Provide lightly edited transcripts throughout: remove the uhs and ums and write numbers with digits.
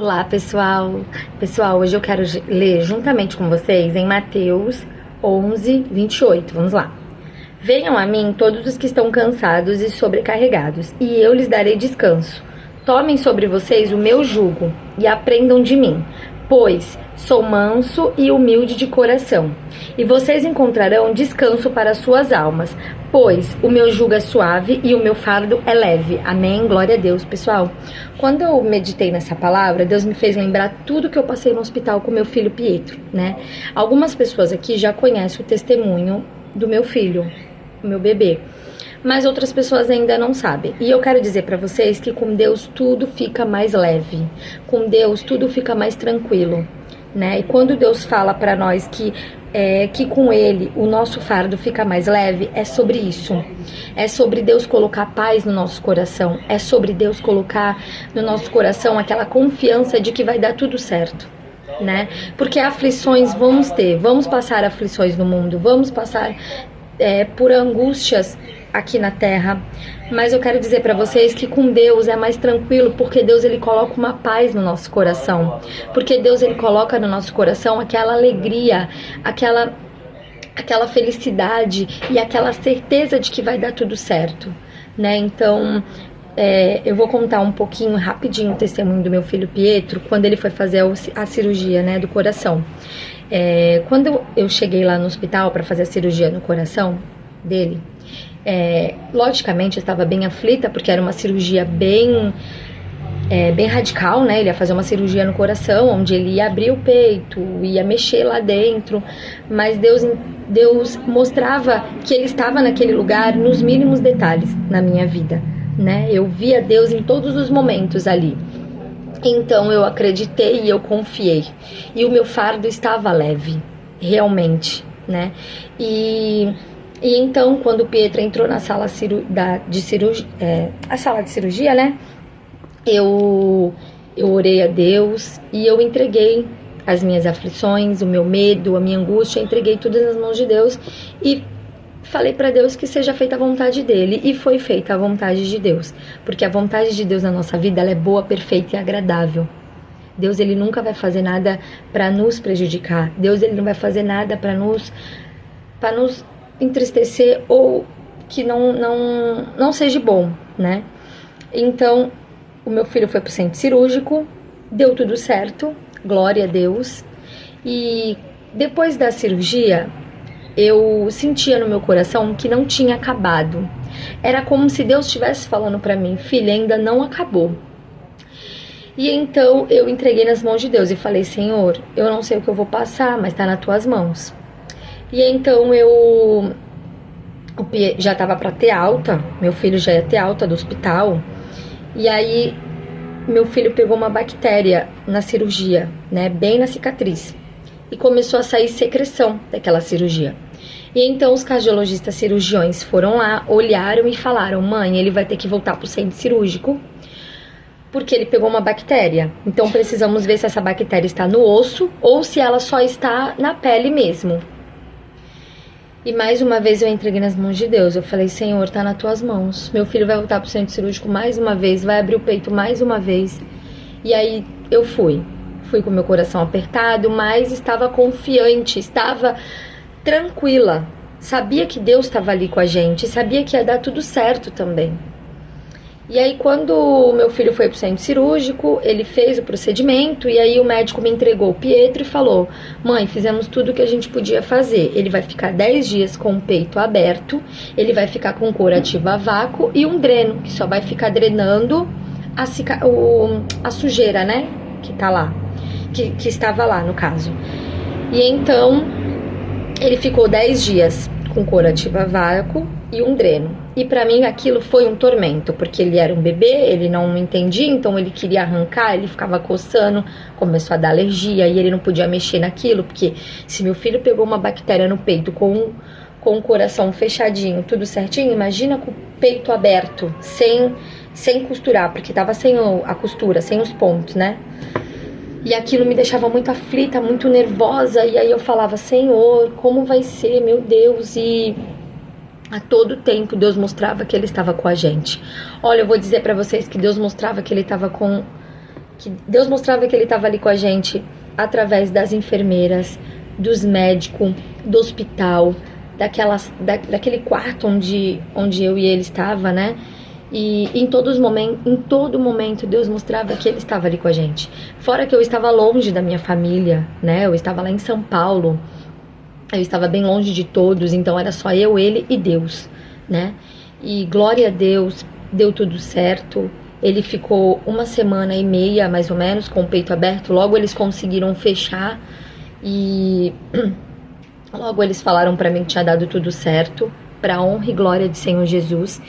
Olá, pessoal! Pessoal, hoje eu quero ler juntamente com vocês em Mateus 11, 28. Vamos lá. Venham a mim todos os que estão cansados e sobrecarregados, e eu lhes darei descanso. Tomem sobre vocês o meu jugo e aprendam de mim, pois sou manso e humilde de coração, e vocês encontrarão descanso para suas almas, pois o meu jugo é suave e o meu fardo é leve. Amém? Glória a Deus, pessoal. Quando eu meditei nessa palavra, Deus me fez lembrar tudo que eu passei no hospital com meu filho Pietro, né? Algumas pessoas aqui já conhecem o testemunho do meu filho, o meu bebê, mas outras pessoas ainda não sabem. E eu quero dizer para vocês que com Deus tudo fica mais leve, com Deus tudo fica mais tranquilo, né? E quando Deus fala para nós que com Ele o nosso fardo fica mais leve, é sobre isso. É sobre Deus colocar paz no nosso coração, é sobre Deus colocar no nosso coração aquela confiança de que vai dar tudo certo, né? Porque aflições vamos ter, vamos passar aflições no mundo, vamos passar por angústias aqui na terra, mas eu quero dizer para vocês que com Deus é mais tranquilo, porque Deus ele coloca uma paz no nosso coração, porque Deus ele coloca no nosso coração aquela alegria, aquela felicidade e aquela certeza de que vai dar tudo certo, né? Então eu vou contar um pouquinho rapidinho o testemunho do meu filho Pietro quando ele foi fazer a cirurgia, né, do coração. Quando eu cheguei lá no hospital para fazer a cirurgia no coração dele, logicamente eu estava bem aflita, porque era uma cirurgia bem radical, né? Ele ia fazer uma cirurgia no coração, onde ele ia abrir o peito, ia mexer lá dentro, mas Deus mostrava que ele estava naquele lugar nos mínimos detalhes na minha vida, né? Eu via Deus em todos os momentos ali. Então eu acreditei e eu confiei. E o meu fardo estava leve, realmente, né? E então, quando o Pietro entrou na sala de cirurgia, a sala de cirurgia, né? Eu orei a Deus e eu entreguei as minhas aflições, o meu medo, a minha angústia, entreguei tudo nas mãos de Deus e falei para Deus que seja feita a vontade dele, e foi feita a vontade de Deus, porque a vontade de Deus na nossa vida ela é boa, perfeita e agradável. Deus ele nunca vai fazer nada para nos prejudicar. Deus ele não vai fazer nada para nos entristecer ou que não seja bom, né? Então o meu filho foi pro centro cirúrgico, deu tudo certo, glória a Deus. E depois da cirurgia eu sentia no meu coração que não tinha acabado. Era como se Deus estivesse falando para mim: filha, ainda não acabou. E então eu entreguei nas mãos de Deus e falei: Senhor, eu não sei o que eu vou passar, mas tá nas tuas mãos. E então já estava para ter alta, meu filho já ia ter alta do hospital. E aí meu filho pegou uma bactéria na cirurgia, né, bem na cicatriz, e começou a sair secreção daquela cirurgia. E então os cardiologistas cirurgiões foram lá, olharam e falaram: mãe, ele vai ter que voltar pro centro cirúrgico, porque ele pegou uma bactéria. Então precisamos ver se essa bactéria está no osso ou se ela só está na pele mesmo. E mais uma vez eu entreguei nas mãos de Deus. Eu falei: Senhor, tá nas tuas mãos. Meu filho vai voltar pro centro cirúrgico mais uma vez, vai abrir o peito mais uma vez. E aí eu fui com meu coração apertado, mas estava confiante, estava tranquila. Sabia que Deus estava ali com a gente, sabia que ia dar tudo certo também. E aí quando o meu filho foi pro centro cirúrgico, ele fez o procedimento e aí o médico me entregou o Pietro e falou: mãe, fizemos tudo o que a gente podia fazer. Ele vai ficar 10 dias com o peito aberto, ele vai ficar com cor ativa a vácuo e um dreno, que só vai ficar drenando a sujeira, né, que tá lá, que estava lá no caso. E então ele ficou 10 dias com cor ativa a vácuo e um dreno. E pra mim aquilo foi um tormento, porque ele era um bebê, ele não entendia, então ele queria arrancar, ele ficava coçando, começou a dar alergia e ele não podia mexer naquilo, porque se meu filho pegou uma bactéria no peito com o coração fechadinho, tudo certinho, imagina com o peito aberto, sem costurar, porque tava sem a costura, sem os pontos, né? E aquilo me deixava muito aflita, muito nervosa, e aí eu falava: Senhor, como vai ser, meu Deus? E a todo tempo Deus mostrava que Ele estava com a gente. Olha, eu vou dizer pra vocês que Deus mostrava que Ele estava com que Deus mostrava que Ele estava ali com a gente através das enfermeiras, dos médicos, do hospital, daquele quarto onde eu e ele estava, né? E em todo momento Deus mostrava que Ele estava ali com a gente. Fora que eu estava longe da minha família, né? Eu estava lá em São Paulo, eu estava bem longe de todos, então era só eu, ele e Deus, né? E glória a Deus, deu tudo certo. Ele ficou 1,5 mais ou menos com o peito aberto. Logo eles conseguiram fechar e logo eles falaram pra mim que tinha dado tudo certo, pra honra e glória de Senhor Jesus.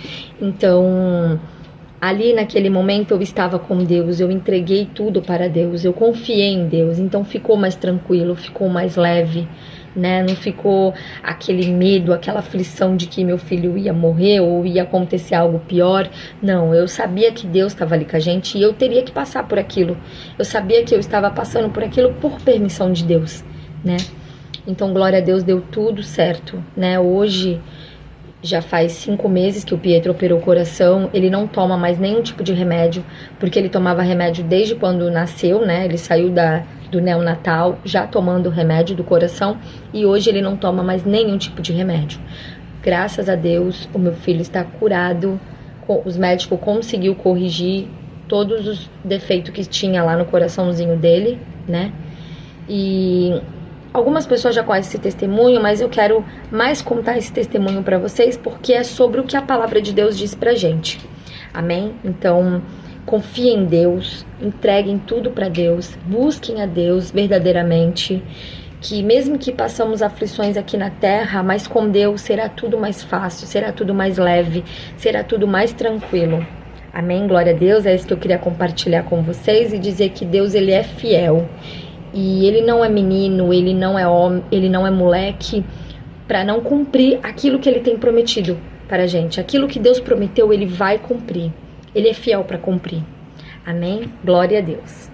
Então, ali naquele momento eu estava com Deus, eu entreguei tudo para Deus, eu confiei em Deus, então ficou mais tranquilo, ficou mais leve, né? Não ficou aquele medo, aquela aflição de que meu filho ia morrer ou ia acontecer algo pior. Não, eu sabia que Deus estava ali com a gente e eu teria que passar por aquilo. Eu sabia que eu estava passando por aquilo por permissão de Deus, né? Então, glória a Deus, deu tudo certo, né? Hoje já faz 5 meses que o Pietro operou o coração. Ele não toma mais nenhum tipo de remédio, porque ele tomava remédio desde quando nasceu, né? Ele saiu do neonatal já tomando remédio do coração e hoje ele não toma mais nenhum tipo de remédio. Graças a Deus, o meu filho está curado. Os médicos conseguiu corrigir todos os defeitos que tinha lá no coraçãozinho dele, né? E algumas pessoas já conhecem esse testemunho, mas eu quero mais contar esse testemunho para vocês porque é sobre o que a palavra de Deus diz pra gente. Amém? Então, confiem em Deus, entreguem tudo para Deus, busquem a Deus verdadeiramente, que mesmo que passamos aflições aqui na terra, mas com Deus será tudo mais fácil, será tudo mais leve, será tudo mais tranquilo. Amém? Glória a Deus, é isso que eu queria compartilhar com vocês e dizer que Deus, Ele é fiel. E Ele não é menino, Ele não é homem, Ele não é moleque para não cumprir aquilo que Ele tem prometido para a gente. Aquilo que Deus prometeu, Ele vai cumprir. Ele é fiel para cumprir. Amém? Glória a Deus.